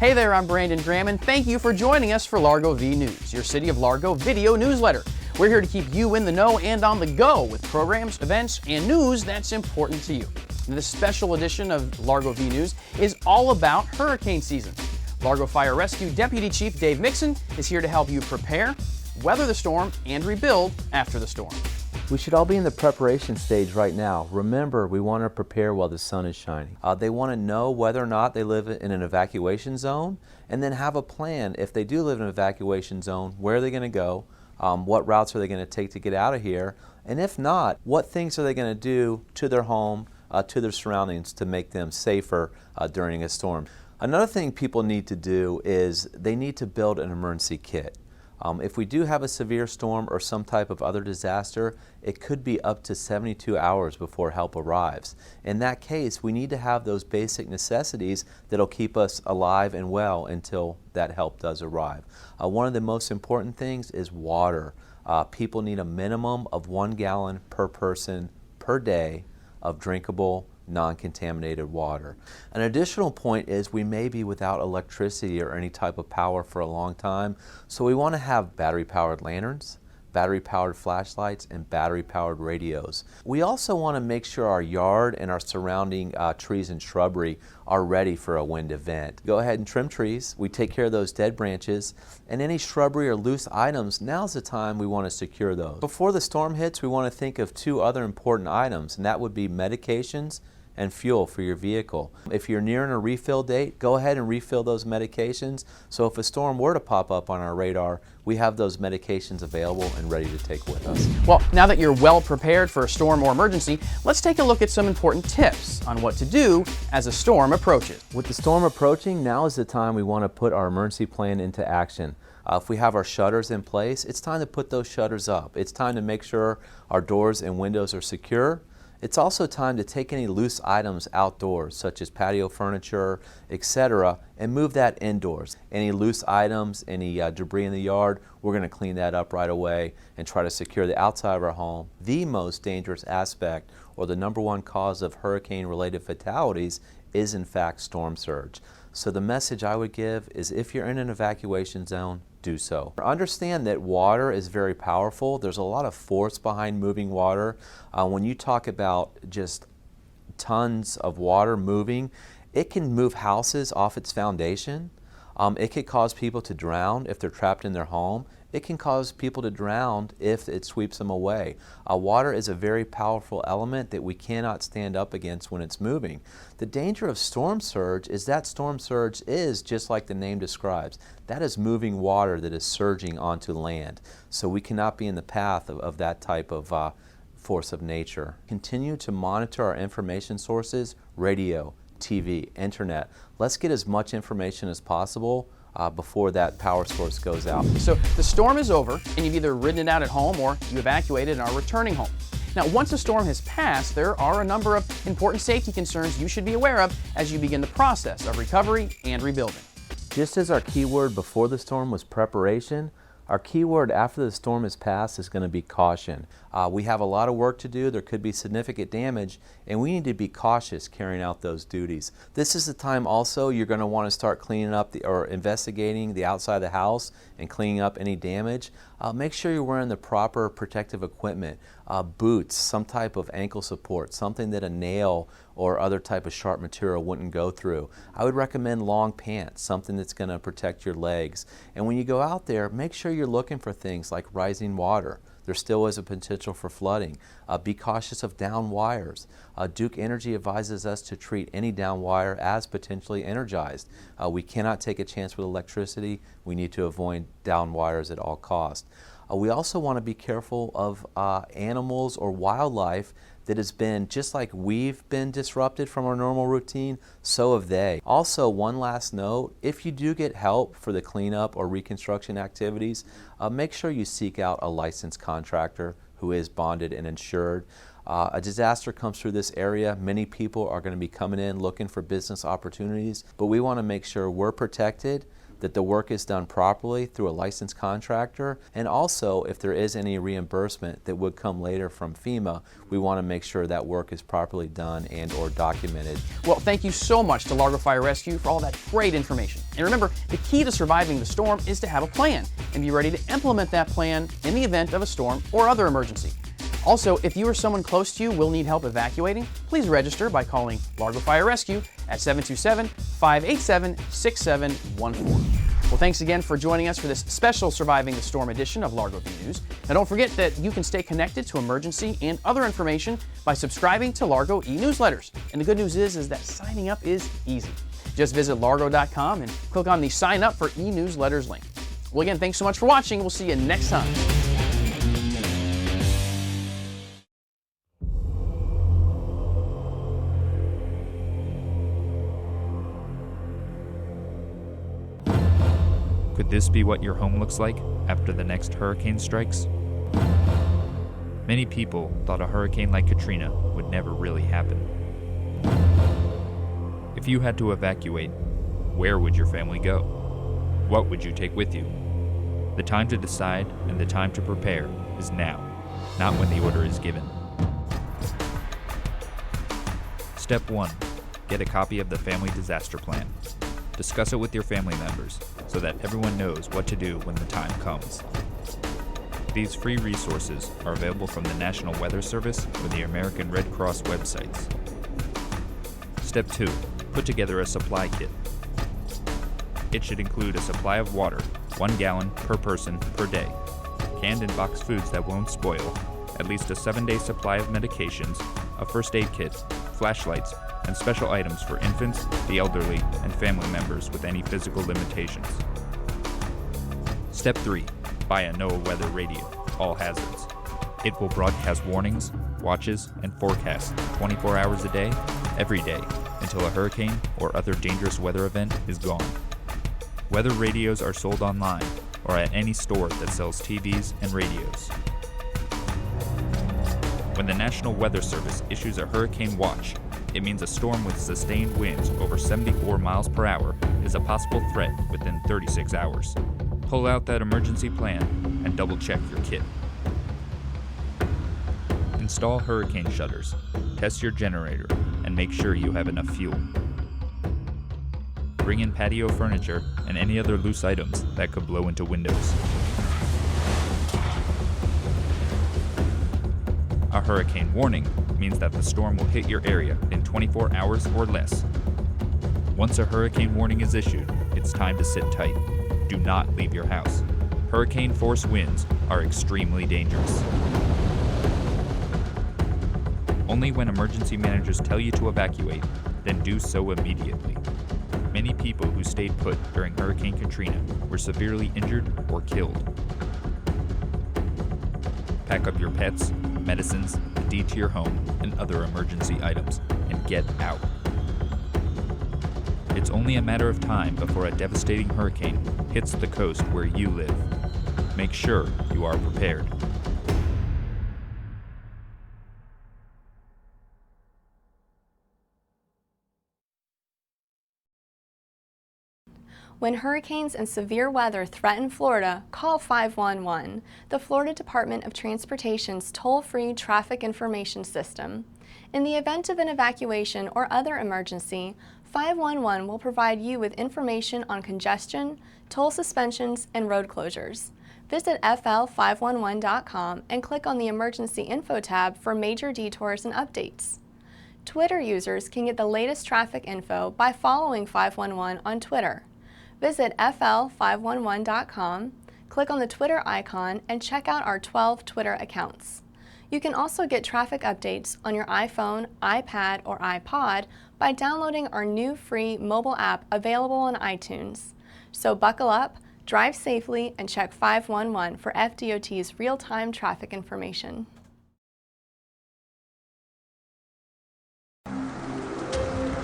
Hey there, I'm Brandon Graham, and thank you for joining us for Largo vNews, your City of Largo video newsletter. We're here to keep you in the know and on the go with programs, events, and news that's important to you. And this special edition of Largo vNews is all about hurricane season. Largo Fire Rescue Deputy Chief Dave Mixson is here to help you prepare, weather the storm, and rebuild after the storm. We should all be in the preparation stage right now. Remember, we want to prepare while the sun is shining. They want to know whether or not they live in an evacuation zone, and then have a plan. If they do live in an evacuation zone, where are they going to go? What routes are they going to take to get out of here? And if not, what things are they going to do to their home, to their surroundings to make them safer during a storm? Another thing people need to do is they need to build an emergency kit. If we do have a severe storm or some type of other disaster, it could be up to 72 hours before help arrives. In that case, we need to have those basic necessities that'll keep us alive and well until that help does arrive. One of the most important things is water. People need a minimum of 1 gallon per person per day of drinkable, non-contaminated water. An additional point is we may be without electricity or any type of power for a long time, so we want to have battery-powered lanterns, battery-powered flashlights, and battery-powered radios. We also want to make sure our yard and our surrounding trees and shrubbery are ready for a wind event. Go ahead and trim trees. We take care of those dead branches, and any shrubbery or loose items, now's the time we want to secure those. Before the storm hits, we want to think of 2 other important items, and that would be medications and fuel for your vehicle. If you're nearing a refill date, go ahead and refill those medications. So if a storm were to pop up on our radar, we have those medications available and ready to take with us. Well, now that you're well prepared for a storm or emergency, let's take a look at some important tips on what to do as a storm approaches. With the storm approaching, now is the time we want to put our emergency plan into action. If we have our shutters in place, it's time to put those shutters up. It's time to make sure our doors and windows are secure. It's also time to take any loose items outdoors, such as patio furniture, etc., and move that indoors. Any loose items, any debris in the yard, we're going to clean that up right away and try to secure the outside of our home. The most dangerous aspect, or the #1 cause of hurricane-related fatalities, is in fact storm surge. So the message I would give is if you're in an evacuation zone, do so. Understand that water is very powerful. There's a lot of force behind moving water. When you talk about just tons of water moving, it can move houses off its foundation. It could cause people to drown if they're trapped in their home. It can cause people to drown if it sweeps them away. Water is a very powerful element that we cannot stand up against when it's moving. The danger of storm surge is that storm surge is, just like the name describes, that is moving water that is surging onto land. So we cannot be in the path of that type of force of nature. Continue to monitor our information sources, radio, TV, internet. Let's get as much information as possible before that power source goes out. So the storm is over, and you've either ridden it out at home or you evacuated and are returning home. Now, once the storm has passed, there are a number of important safety concerns you should be aware of as you begin the process of recovery and rebuilding. Just as our keyword before the storm was preparation, our keyword after the storm has passed is going to be caution. We have a lot of work to do. There could be significant damage, and we need to be cautious carrying out those duties. This is the time also you're going to want to start cleaning up or investigating the outside of the house and cleaning up any damage. Make sure you're wearing the proper protective equipment, boots, some type of ankle support, something that a nail or other type of sharp material wouldn't go through. I would recommend long pants, something that's going to protect your legs. And when you go out there, make sure you're looking for things like rising water. There still is a potential for flooding. Be cautious of down wires. Duke Energy advises us to treat any down wire as potentially energized. We cannot take a chance with electricity. We need to avoid down wires at all costs. We also want to be careful of animals or wildlife that has been, just like we've been disrupted from our normal routine, so have they. Also, one last note, if you do get help for the cleanup or reconstruction activities, make sure you seek out a licensed contractor who is bonded and insured. A disaster comes through this area, many people are going to be coming in looking for business opportunities, but we want to make sure we're protected, that the work is done properly through a licensed contractor, and also if there is any reimbursement that would come later from FEMA, we want to make sure that work is properly done and or documented. Well, thank you so much to Largo Fire Rescue for all that great information. And remember, the key to surviving the storm is to have a plan and be ready to implement that plan in the event of a storm or other emergency. Also, if you or someone close to you will need help evacuating, please register by calling Largo Fire Rescue at 727-587-6714. Well, thanks again for joining us for this special Surviving the Storm edition of Largo vNews. Now, don't forget that you can stay connected to emergency and other information by subscribing to Largo e-newsletters. And the good news is that signing up is easy. Just visit largo.com and click on the Sign Up for e-newsletters link. Well, again, thanks so much for watching. We'll see you next time. Could this be what your home looks like after the next hurricane strikes? Many people thought a hurricane like Katrina would never really happen. If you had to evacuate, where would your family go? What would you take with you? The time to decide and the time to prepare is now, not when the order is given. Step 1. Get a copy of the Family Disaster Plan. Discuss it with your family members so that everyone knows what to do when the time comes. These free resources are available from the National Weather Service or the American Red Cross websites. Step 2. Put together a supply kit. It should include a supply of water, 1 gallon per person per day, canned and boxed foods that won't spoil, at least a 7-day supply of medications, a first aid kit, flashlights, and special items for infants, the elderly, and family members with any physical limitations. Step 3. Buy a NOAA weather radio, all hazards. It will broadcast warnings, watches, and forecasts 24 hours a day, every day, until a hurricane or other dangerous weather event is gone. Weather radios are sold online or at any store that sells TVs and radios. When the National Weather Service issues a hurricane watch, it means a storm with sustained winds over 74 miles per hour is a possible threat within 36 hours. Pull out that emergency plan and double-check your kit. Install hurricane shutters, test your generator, and make sure you have enough fuel. Bring in patio furniture and any other loose items that could blow into windows. A hurricane warning means that the storm will hit your area in 24 hours or less. Once a hurricane warning is issued, it's time to sit tight. Do not leave your house. Hurricane force winds are extremely dangerous. Only when emergency managers tell you to evacuate, then do so immediately. Many people who stayed put during Hurricane Katrina were severely injured or killed. Pack up your pets, medicines, the deed to your home, and other emergency items, and get out. It's only a matter of time before a devastating hurricane hits the coast where you live. Make sure you are prepared. When hurricanes and severe weather threaten Florida, call 511, the Florida Department of Transportation's toll-free traffic information system. In the event of an evacuation or other emergency, 511 will provide you with information on congestion, toll suspensions, and road closures. Visit fl511.com and click on the Emergency Info tab for major detours and updates. Twitter users can get the latest traffic info by following 511 on Twitter. Visit fl511.com, click on the Twitter icon, and check out our 12 Twitter accounts. You can also get traffic updates on your iPhone, iPad, or iPod by downloading our new free mobile app available on iTunes. So buckle up, drive safely, and check 511 for FDOT's real-time traffic information.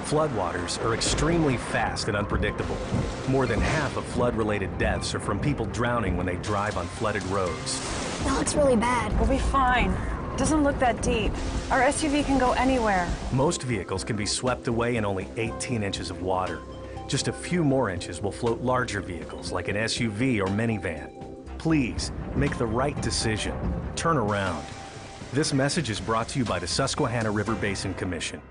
Floodwaters are extremely fast and unpredictable. More than half of flood-related deaths are from people drowning when they drive on flooded roads. That looks really bad. We'll be fine. It doesn't look that deep. Our SUV can go anywhere. Most vehicles can be swept away in only 18 inches of water. Just a few more inches will float larger vehicles like an SUV or minivan. Please, make the right decision. Turn around. This message is brought to you by the Susquehanna River Basin Commission.